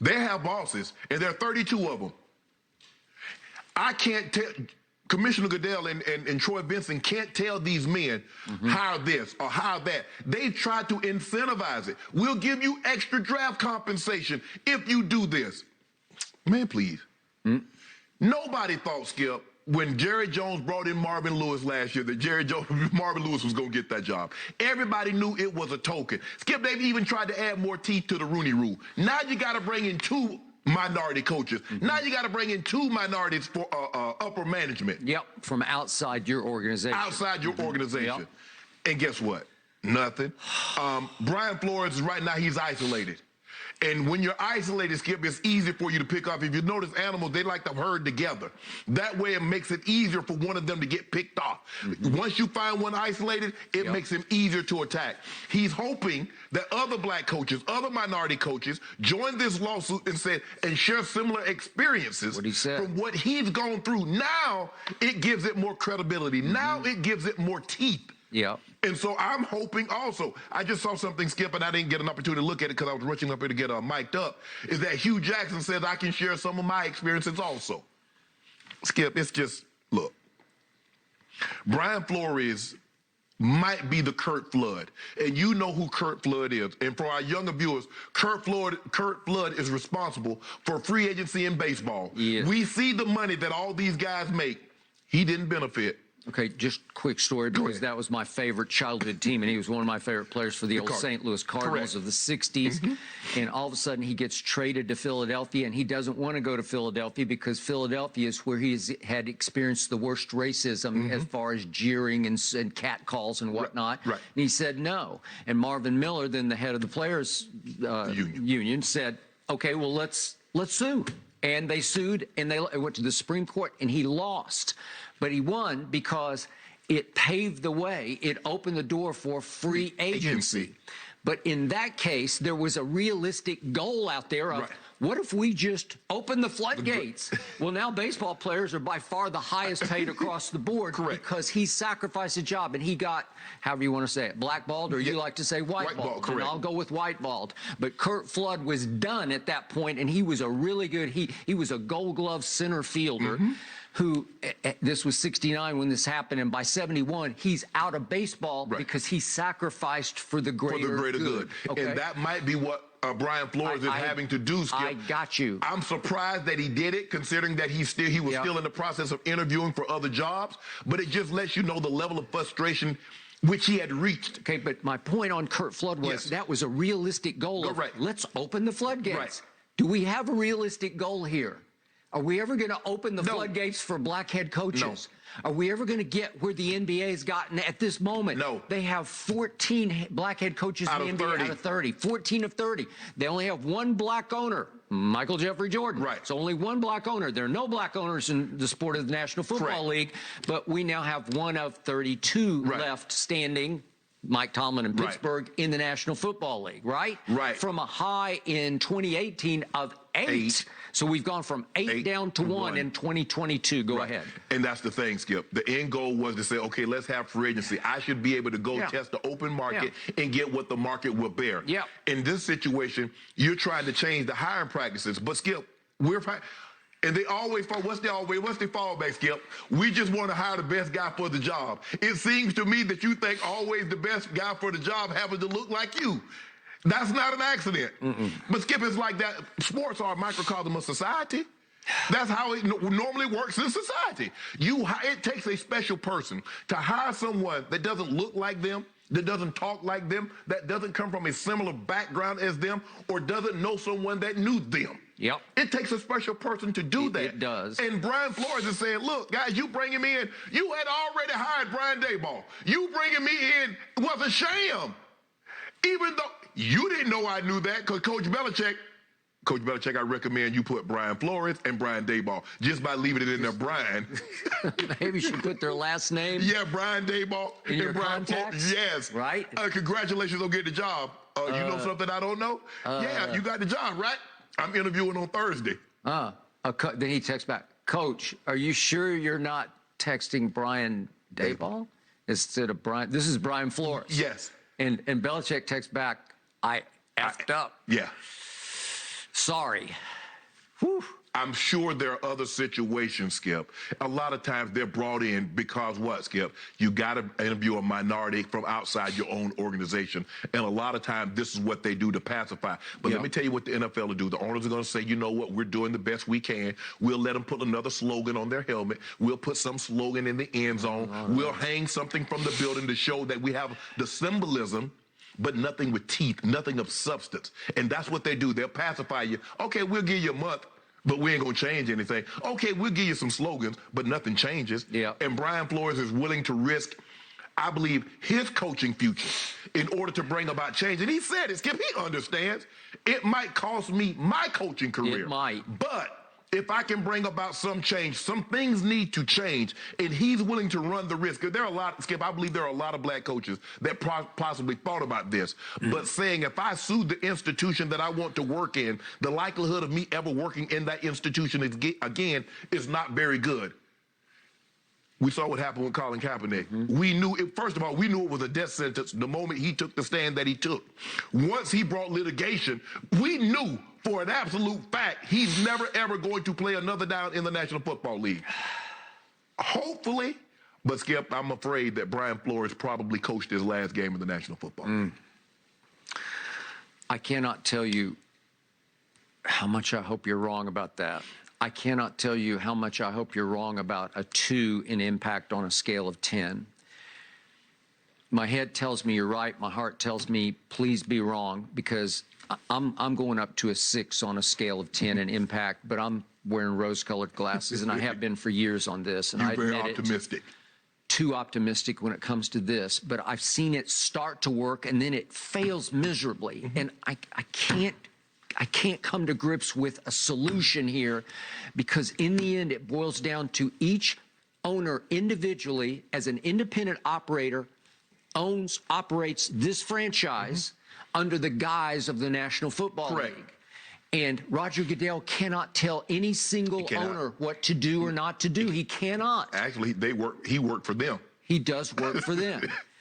They have bosses, and there are 32 of them. I can't tell, Commissioner Goodell and Troy Benson can't tell these men, hire this or hire that. They try to incentivize it. We'll give you extra draft compensation if you do this. Man, please. Nobody thought, Skip, when Jerry Jones brought in Marvin Lewis last year, that Marvin Lewis was going to get that job. Everybody knew it was a token. Skip, they've even tried to add more teeth to the Rooney Rule. Now you got to bring in 2 minority coaches. Now you got to bring in 2 minorities for upper management. Yep, from outside your organization. Outside your organization. And guess what? Nothing. Brian Flores, right now, he's isolated. And when you're isolated, Skip, it's easy for you to pick up. If you notice animals, they like to herd together. That way it makes it easier for one of them to get picked off. Once you find one isolated, it makes him easier to attack. He's hoping that other black coaches, other minority coaches, join this lawsuit and share similar experiences from what he's gone through. Now it gives it more credibility. Now it gives it more teeth. Yeah. And so I'm hoping also, I just saw something, Skip, and I didn't get an opportunity to look at it because I was rushing up here to get mic'd up, is that Hugh Jackson says I can share some of my experiences also. Skip, it's just, look, Brian Flores might be the Curt Flood. And you know who Curt Flood is. And for our younger viewers, Curt Flood is responsible for free agency in baseball. Yeah. We see the money that all these guys make. He didn't benefit. Okay, just quick story, because that was my favorite childhood team, and he was one of my favorite players for the old St. Louis Cardinals of the 60s. And all of a sudden, he gets traded to Philadelphia, and he doesn't want to go to Philadelphia because Philadelphia is where he had experienced the worst racism as far as jeering and catcalls and whatnot. And he said no. And Marvin Miller, then the head of the Players Union, said, okay, well, let's sue. And they sued, and they went to the Supreme Court, and he lost. But he won because it paved the way. It opened the door for free agency. But in that case, there was a realistic goal out there of, what if we just open the floodgates? Well, now baseball players are by far the highest paid across the board because he sacrificed a job, and he got, however you want to say it, blackballed, or you like to say whiteballed. And I'll go with whiteballed. But Curt Flood was done at that point, and he was a really good, he was a Gold Glove center fielder. Who, this was 69 when this happened, and by 71, he's out of baseball because he sacrificed for the greater good. And that might be what Brian Flores is having to do, Skip. I got you. I'm surprised that he did it, considering that he was still in the process of interviewing for other jobs, but it just lets you know the level of frustration which he had reached. Okay, but my point on Curt Flood was that was a realistic goal. Let's open the floodgates. Do we have a realistic goal here? Are we ever going to open the floodgates for black head coaches? Are we ever going to get where the NBA has gotten at this moment? No. They have 14 black head coaches in the NBA out of 30. 14 of 30. They only have 1 black owner, Michael Jeffrey Jordan. So only 1 black owner. There are no black owners in the sport of the National Football League, but we now have 1 of 32 left standing. Mike Tomlin in Pittsburgh in the National Football League, from a high in 2018 of 8. So we've gone from 8 down to 1 in 2022. Go ahead. And that's the thing, Skip. The end goal was to say, okay, let's have free agency. I should be able to go test the open market and get what the market will bear. In this situation, you're trying to change the hiring practices. But, Skip, and they always fall. What's the fallback, Skip? We just want to hire the best guy for the job. It seems to me that you think always the best guy for the job happens to look like you. That's not an accident. But, Skip, it's like that. Sports are a microcosm of society. That's how it normally works in society. It takes a special person to hire someone that doesn't look like them, that doesn't talk like them, that doesn't come from a similar background as them, or doesn't know someone that knew them. It takes a special person to do that. It does. And Brian Flores is saying, look, guys, you bringing me in. You had already hired Brian Daboll. You bringing me in was a sham. Even though you didn't know I knew that, because Coach Belichick, I recommend you put Brian Flores and Brian Daboll, just by leaving it in there, Brian. Maybe you should put their last name. Brian Daboll in your Brian contacts? Flores. Congratulations on getting the job. You know something I don't know? You got the job, right? I'm interviewing on Thursday. Then he texts back, Coach, are you sure you're not texting Brian Daboll instead of Brian? This is Brian Flores. Yes. And Belichick texts back, I effed up. Sorry. Whew. I'm sure there are other situations, Skip. A lot of times they're brought in because what, Skip? You got to interview a minority from outside your own organization. And a lot of times this is what they do to pacify. But let me tell you what the NFL will do. The owners are going to say, you know what, we're doing the best we can. We'll let them put another slogan on their helmet. We'll put some slogan in the end zone. We'll hang something from the building to show that we have the symbolism, but nothing with teeth, nothing of substance. And that's what they do. They'll pacify you. Okay, we'll give you a month, but we ain't going to change anything. Okay, we'll give you some slogans, but nothing changes. Yeah. And Brian Flores is willing to risk, I believe, his coaching future in order to bring about change. And he said it, Skip, he understands. It might cost me my coaching career. It might. But if I can bring about some change, some things need to change, and he's willing to run the risk. There are a lot, Skip, I believe there are a lot of black coaches that possibly thought about this, but saying if I sue the institution that I want to work in, the likelihood of me ever working in that institution again is not very good. We saw what happened with Colin Kaepernick. We knew it, first of all, we knew it was a death sentence the moment he took the stand that he took. Once he brought litigation, we knew for an absolute fact he's never, ever going to play another down in the National Football League. Hopefully, but Skip, I'm afraid that Brian Flores probably coached his last game in the National Football League. I cannot tell you how much I hope you're wrong about that. I cannot tell you how much I hope you're wrong about a 2 in impact on a scale of 10. My head tells me you're right. My heart tells me please be wrong, because I'm going up to a 6 on a scale of 10 in impact, but I'm wearing rose-colored glasses, and I have been for years on this. And You're very optimistic. Too optimistic when it comes to this, but I've seen it start to work, and then it fails miserably. And I can't come to grips with a solution here, because in the end it boils down to each owner individually as an independent operator operates this franchise under the guise of the National Football League. And Roger Goodell cannot tell any single owner what to do or not to do. He cannot. Actually, he worked for them. He does work for them.